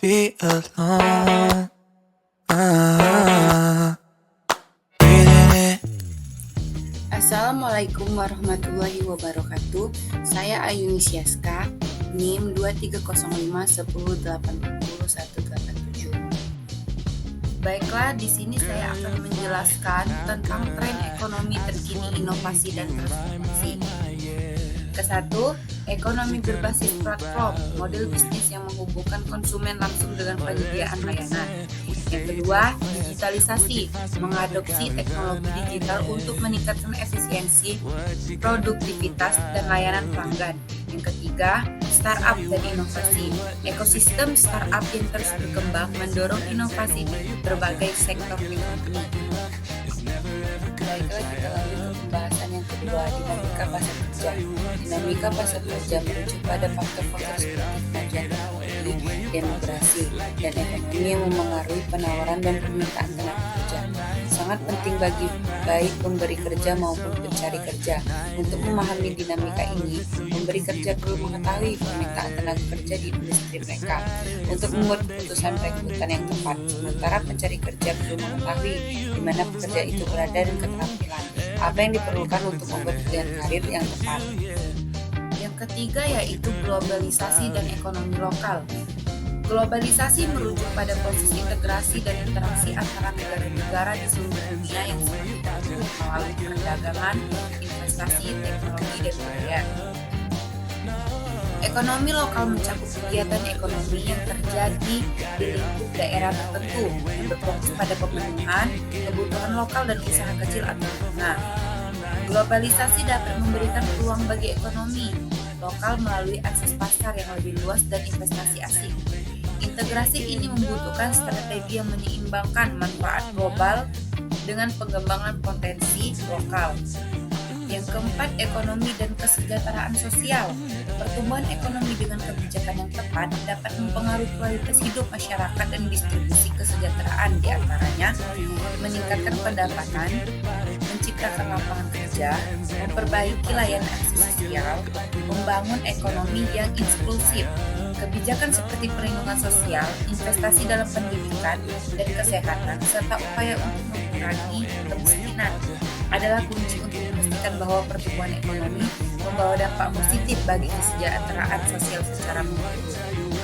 be alone. Breathing in. Assalamualaikum warahmatullahi wabarakatuh. Saya Ayuni Siaska, NIM 230510801887. Baiklah, di sini saya akan menjelaskan tentang tren ekonomi terkini, inovasi dan transformasi. Kesatu, ekonomi berbasis platform, model bisnis yang menghubungkan konsumen langsung dengan penyediaan layanan. Yang kedua, digitalisasi, mengadopsi teknologi digital untuk meningkatkan efisiensi, produktivitas, dan layanan pelanggan. Yang ketiga, startup dan inovasi, ekosistem startup yang terus berkembang mendorong inovasi di berbagai sektor ekonomi. Baiklah, kita lanjut ke pembahasan yang kedua, dinamika pasar kerja. Dinamika pasar kerja merujuk pada faktor-faktor seperti kemajuan teknologi, demografi, dan ekonomi yang memengaruhi penawaran dan permintaan tenaga kerja. Sangat penting bagi baik pemberi kerja maupun pencari kerja. Untuk memahami dinamika ini, pemberi kerja perlu mengetahui permintaan tenaga kerja di industri mereka untuk membuat keputusan rekrutan yang tepat. Sementara pencari kerja perlu mengetahui di mana pekerja itu berada dan keterampilan apa yang diperlukan untuk membuat pilihan karir yang tepat. Yang ketiga yaitu globalisasi dan ekonomi lokal. Globalisasi merujuk pada proses integrasi dan interaksi antara negara-negara di seluruh dunia yang semakin tumbuh melalui perdagangan, investasi, teknologi, dan budaya. Ekonomi lokal mencakup kegiatan ekonomi yang terjadi di lingkup daerah tertentu yang berfokus pada pemenuhan kebutuhan lokal dan usaha kecil atau menengah. Globalisasi dapat memberikan peluang bagi ekonomi lokal melalui akses pasar yang lebih luas dan investasi asing. Integrasi ini membutuhkan strategi yang menyeimbangkan manfaat global dengan pengembangan potensi lokal. Yang keempat, ekonomi dan kesejahteraan sosial. Pertumbuhan ekonomi dengan kebijakan yang tepat dapat mempengaruhi kualitas hidup masyarakat dan distribusi kesejahteraan, di antaranya meningkatkan pendapatan, menciptakan lapangan kerja, memperbaiki layanan akses sosial, membangun ekonomi yang inklusif. Kebijakan seperti perlindungan sosial, investasi dalam pendidikan dan kesehatan, serta upaya untuk mengurangi kemiskinan adalah kunci untuk memastikan bahwa pertumbuhan ekonomi membawa dampak positif bagi kesejahteraan sosial secara menyeluruh.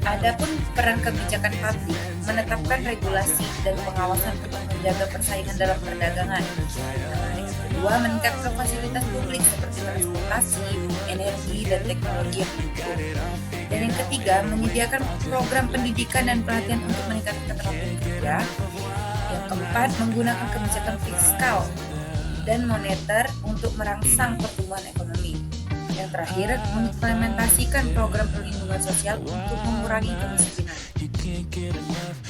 Adapun peran kebijakan publik menetapkan regulasi dan pengawasan untuk menjaga persaingan dalam perdagangan. Yang kedua, meningkatkan fasilitas publik seperti transportasi, energi, dan teknologi yang mendukung. Dan yang ketiga, menyediakan program pendidikan dan pelatihan untuk meningkatkan keterampilan kerja. Yang keempat, menggunakan kebijakan fiskal dan moneter untuk merangsang pertumbuhan ekonomi. Yang terakhir, mengimplementasikan program perlindungan sosial untuk mengurangi kemiskinan.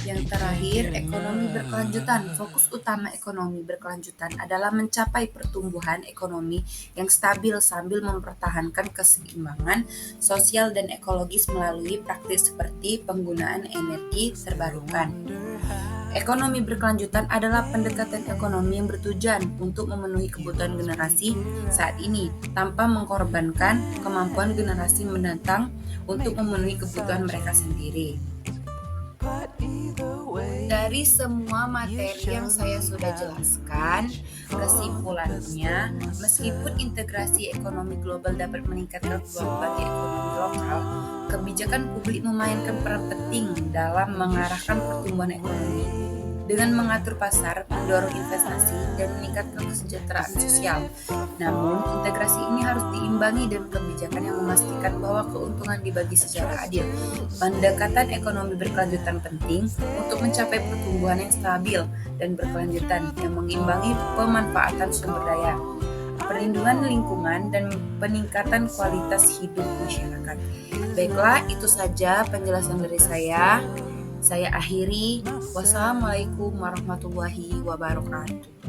Yang terakhir, ekonomi berkelanjutan. Fokus utama ekonomi berkelanjutan adalah mencapai pertumbuhan ekonomi yang stabil sambil mempertahankan keseimbangan sosial dan ekologis melalui praktik seperti penggunaan energi terbarukan. Ekonomi berkelanjutan adalah pendekatan ekonomi yang bertujuan untuk memenuhi kebutuhan generasi saat ini tanpa mengorbankan kemampuan generasi mendatang untuk memenuhi kebutuhan mereka sendiri. Dari semua materi yang saya sudah jelaskan, kesimpulannya, meskipun integrasi ekonomi global dapat meningkatkan peluang bagi ekonomi lokal, kebijakan publik memainkan peran penting dalam mengarahkan pertumbuhan ekonomi dengan mengatur pasar, mendorong investasi, dan meningkatkan kesejahteraan sosial. Namun, integrasi ini harus diimbangi dengan kebijakan yang memastikan bahwa keuntungan dibagi secara adil. Pendekatan ekonomi berkelanjutan penting untuk mencapai pertumbuhan yang stabil dan berkelanjutan yang mengimbangi pemanfaatan sumber daya, perlindungan lingkungan, dan peningkatan kualitas hidup masyarakat. Baiklah, itu saja penjelasan dari saya. Saya akhiri. Wassalamualaikum warahmatullahi wabarakatuh.